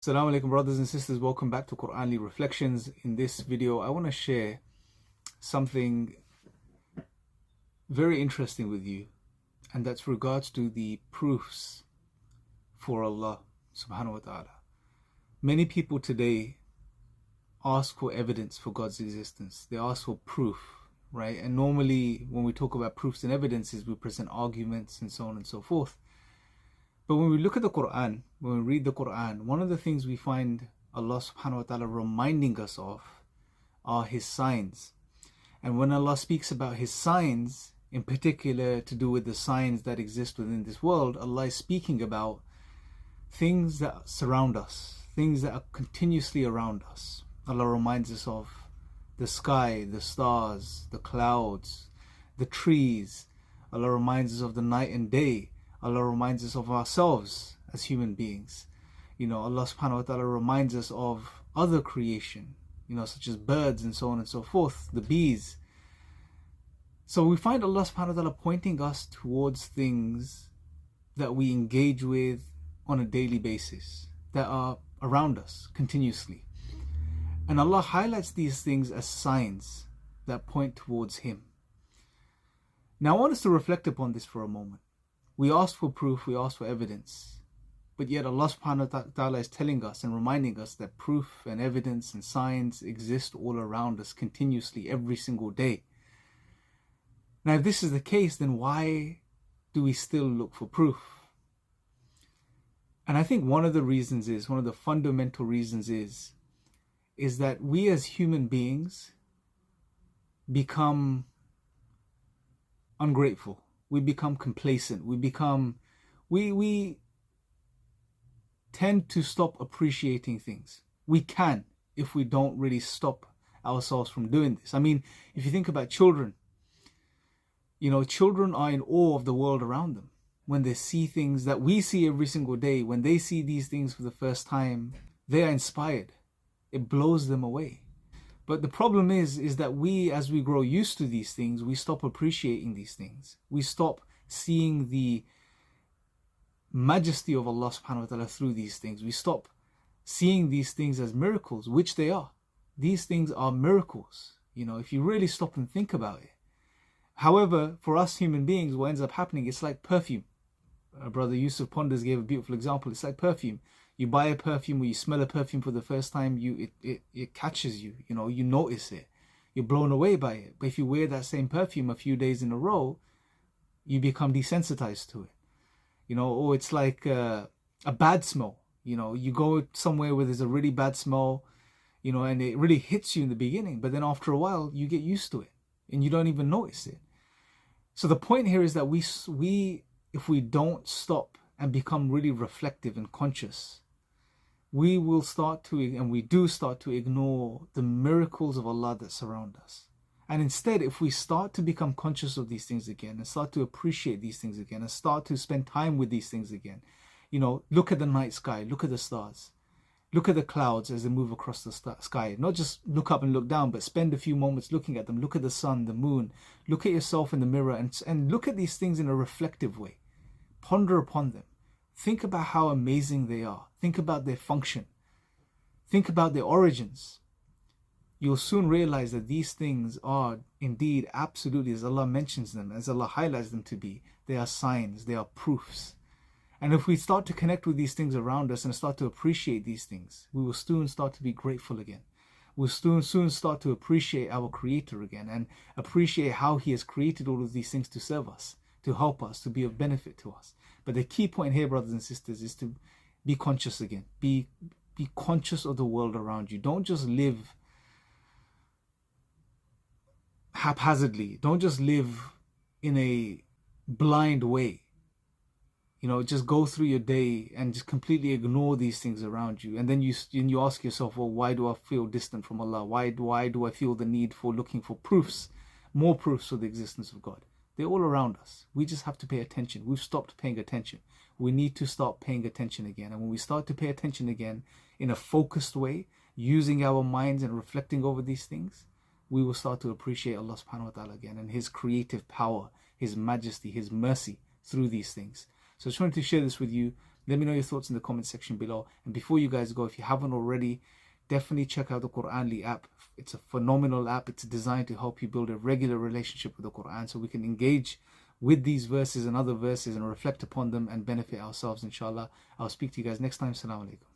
Assalamu alaikum, brothers and sisters. Welcome back to Qur'anly Reflections. In this video, I want to share something very interesting with you, and that's regards to the proofs for Allah subhanahu wa ta'ala. Many people today ask for evidence for God's existence. They ask for proof, right? And normally when we talk about proofs and evidences, we present arguments and so on and so forth. But when we look at the Quran, when we read the Quran, one of the things we find Allah subhanahu wa ta'ala reminding us of are His signs. And when Allah speaks about His signs, in particular to do with the signs that exist within this world, Allah is speaking about things that surround us, things that are continuously around us. Allah reminds us of the sky, the stars, the clouds, the trees. Allah reminds us of the night and day. Allah reminds us of ourselves as human beings. Allah subhanahu wa ta'ala reminds us of other creation, such as birds and so on and so forth, the bees. So we find Allah subhanahu wa ta'ala pointing us towards things that we engage with on a daily basis, that are around us continuously. And Allah highlights these things as signs that point towards Him. Now I want us to reflect upon this for a moment. We ask for proof, we ask for evidence, but yet Allah subhanahu wa ta'ala is telling us and reminding us that proof and evidence and signs exist all around us continuously every single day. Now if this is the case, then why do we still look for proof? And I think one of the fundamental reasons is that we as human beings become ungrateful. We become complacent. We tend to stop appreciating things. We can, if we don't really stop ourselves from doing this. I mean, if you think about children, children are in awe of the world around them. When they see things that we see every single day, when they see these things for the first time, they are inspired. It blows them away. But the problem is that we, as we grow used to these things, we stop appreciating these things. We stop seeing the majesty of Allah subhanahu wa ta'ala through these things. We stop seeing these things as miracles, which they are. These things are miracles, if you really stop and think about it. However, for us human beings, what ends up happening, it's like perfume. Brother Yusuf Ponders gave a beautiful example. It's like perfume. You buy a perfume, or you smell a perfume for the first time, it catches you, you notice it. You're blown away by it. But if you wear that same perfume a few days in a row, you become desensitized to it. Or it's like a bad smell. You go somewhere where there's a really bad smell, and it really hits you in the beginning, but then after a while, you get used to it, and you don't even notice it. So the point here is that we if we don't stop and become really reflective and conscious, we will start to, and we do start to, ignore the miracles of Allah that surround us. And instead, if we start to become conscious of these things again, and start to appreciate these things again, and start to spend time with these things again, look at the night sky, look at the stars, look at the clouds as they move across the sky. Not just look up and look down, but spend a few moments looking at them. Look at the sun, the moon, look at yourself in the mirror, and look at these things in a reflective way. Ponder upon them. Think about how amazing they are. Think about their function. Think about their origins. You'll soon realize that these things are indeed absolutely, as Allah mentions them, as Allah highlights them to be, they are signs, they are proofs. And if we start to connect with these things around us and start to appreciate these things, we will soon start to be grateful again. We'll soon start to appreciate our Creator again, and appreciate how He has created all of these things to serve us, to help us, to be of benefit to us. But the key point here, brothers and sisters, is to be conscious again. Be conscious of the world around you. Don't just live haphazardly. Don't just live in a blind way. Just go through your day and just completely ignore these things around you. And then you ask yourself, well, why do I feel distant from Allah? Why do I feel the need for looking for proofs, more proofs for the existence of God? They're all around us. We just have to pay attention. We've stopped paying attention. We need to start paying attention again. And when we start to pay attention again in a focused way, using our minds and reflecting over these things, we will start to appreciate Allah subhanahu wa ta'ala again, and His creative power, His majesty, His mercy through these things. So I just wanted to share this with you. Let me know your thoughts in the comment section below. And before you guys go, if you haven't already, definitely check out the Quranly app. It's a phenomenal app. It's designed to help you build a regular relationship with the Quran, so we can engage with these verses and other verses and reflect upon them and benefit ourselves, inshallah. I'll speak to you guys next time. Assalamu alaikum.